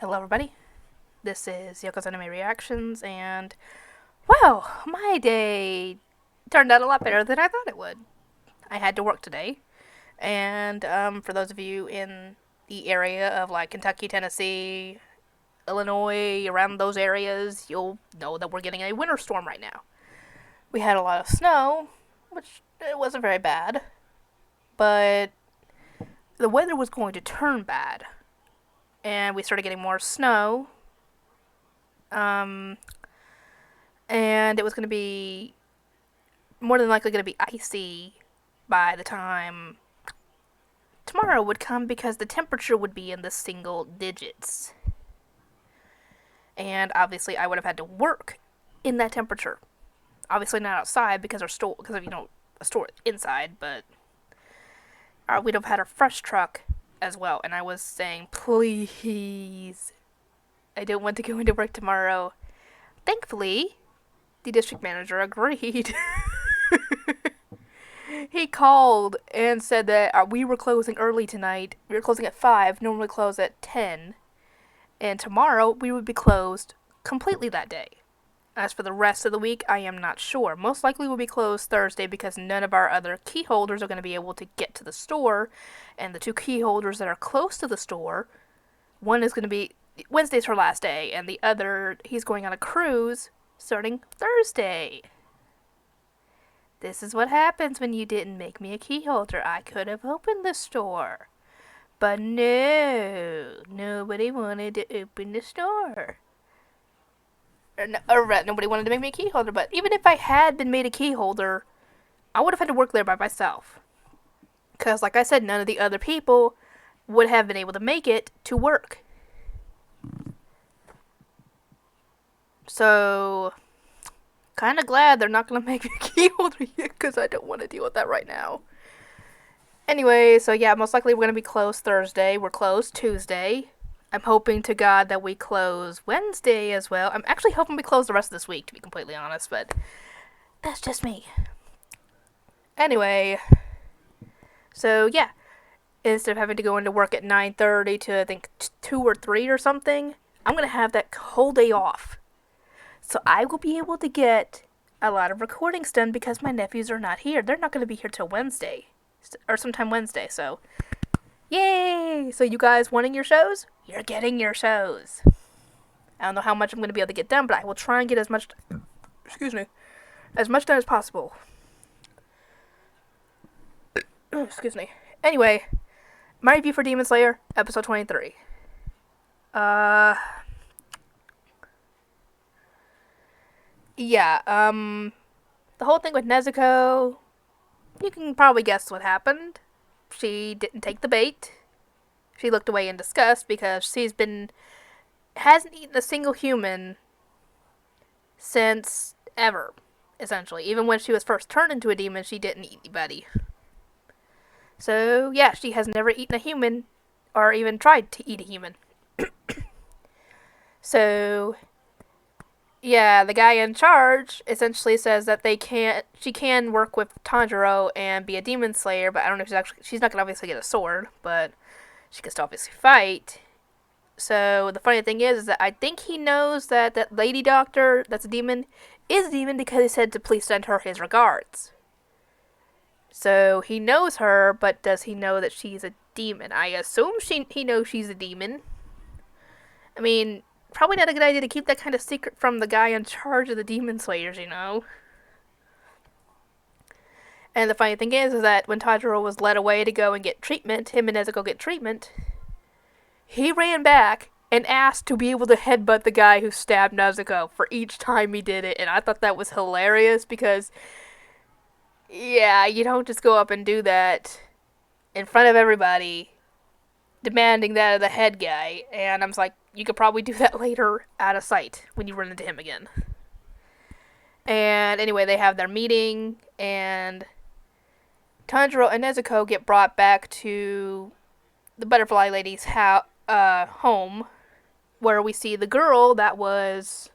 Hello, everybody. This is Yoko's Anime Reactions, and wow, my day turned out a lot better than I thought it would. I had to work today, and for those of you in the area of like Kentucky, Tennessee, Illinois, around those areas, you'll know that we're getting a winter storm right now. We had a lot of snow, which it wasn't very bad, but the weather was going to turn bad, and we started getting more snow. Um, and it was going to be more than likely going to be icy by the time tomorrow would come because the temperature would be in the single digits. And obviously, I would have had to work in that temperature. Obviously, not outside because a store inside, but we'd have had a fresh truck as well. And I was saying, please, I don't want to go into work tomorrow. Thankfully, the district manager agreed. He called and said that we were closing early tonight. We were closing at 5, normally close at 10. And tomorrow we would be closed completely that day. As for the rest of the week, I am not sure. Most likely we'll be closed Thursday because none of our other key holders are going to be able to get to the store. And the two key holders that are close to the store, one is going to be Wednesday's her last day, and the other, he's going on a cruise starting Thursday. This is what happens when you didn't make me a key holder. I could have opened the store. But no, nobody wanted to open the store. Nobody wanted to make me a key holder, but even if I had been made a key holder, I would have had to work there by myself. Because, like I said, none of the other people would have been able to make it to work. So, kind of glad they're not going to make me a key holder yet, because I don't want to deal with that right now. Anyway, so yeah, most likely we're going to be closed Thursday. We're closed Tuesday. I'm hoping to God that we close Wednesday as well. I'm actually hoping we close the rest of this week, to be completely honest, but that's just me. Anyway, so yeah, instead of having to go into work at 9:30 to I think 2 or 3 or something, I'm going to have that whole day off. So I will be able to get a lot of recordings done because my nephews are not here. They're not going to be here till Wednesday. Or sometime Wednesday, so yay! So you guys wanting your shows? You're getting your shows. I don't know how much I'm going to be able to get done, but I will try and get as much done as possible. Excuse me. Anyway, my review for Demon Slayer, episode 23. Yeah, the whole thing with Nezuko, you can probably guess what happened. She didn't take the bait. She looked away in disgust because hasn't eaten a single human since ever, essentially. Even when she was first turned into a demon, she didn't eat anybody. So, yeah, she has never eaten a human, or even tried to eat a human. So, yeah, the guy in charge essentially says that she can work with Tanjiro and be a demon slayer, but I don't know if she's not going to obviously get a sword, but she can still obviously fight. So the funny thing is that I think he knows that that lady doctor that's a demon is a demon because he said to please send her his regards. So he knows her, but does he know that she's a demon? I assume he knows she's a demon. I mean, probably not a good idea to keep that kind of secret from the guy in charge of the demon slayers, you know. And the funny thing is that when Tanjiro was led away to go and get treatment, him and Nezuko get treatment, he ran back and asked to be able to headbutt the guy who stabbed Nezuko for each time he did it. And I thought that was hilarious because, yeah, you don't just go up and do that in front of everybody, demanding that of the head guy. And I was like, you could probably do that later out of sight when you run into him again. And anyway, they have their meeting, and Tanjiro and Nezuko get brought back to the Butterfly Lady's home, where we see the girl that was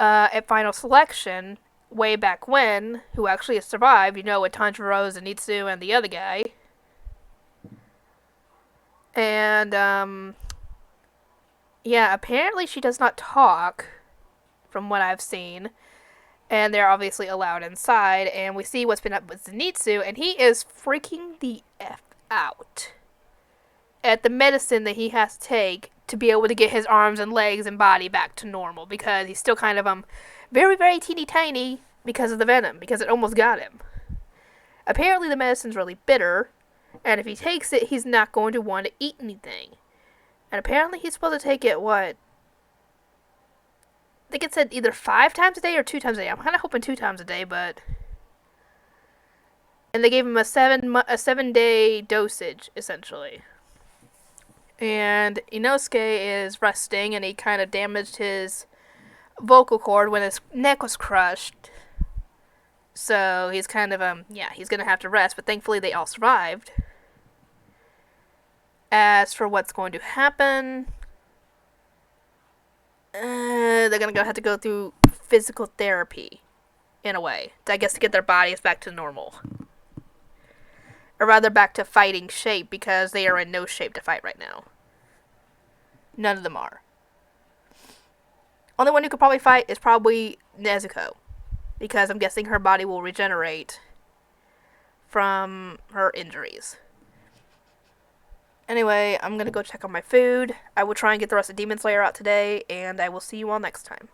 at final selection way back when, who actually has survived, you know, with Tanjiro, Zenitsu, and the other guy. And Yeah, apparently she does not talk, from what I've seen. And they're obviously allowed inside, and we see what's been up with Zenitsu, and he is freaking the F out at the medicine that he has to take to be able to get his arms and legs and body back to normal, because he's still kind of very, very teeny tiny because of the venom, because it almost got him. Apparently the medicine's really bitter, and if he takes it, he's not going to want to eat anything. And apparently he's supposed to take it, what? I think it said either 5 times a day or 2 times a day. I'm kind of hoping 2 times a day, but... And they gave him a 7-day dosage, essentially. And Inosuke is resting, and he kind of damaged his vocal cord when his neck was crushed. So he's kind of, he's gonna have to rest, but thankfully they all survived. As for what's going to happen, they're gonna have to go through physical therapy, in a way, I guess, to get their bodies back to normal. Or rather, back to fighting shape, because they are in no shape to fight right now. None of them are. Only one who could probably fight is probably Nezuko, because I'm guessing her body will regenerate from her injuries. Anyway, I'm gonna go check on my food. I will try and get the rest of Demon Slayer out today, and I will see you all next time.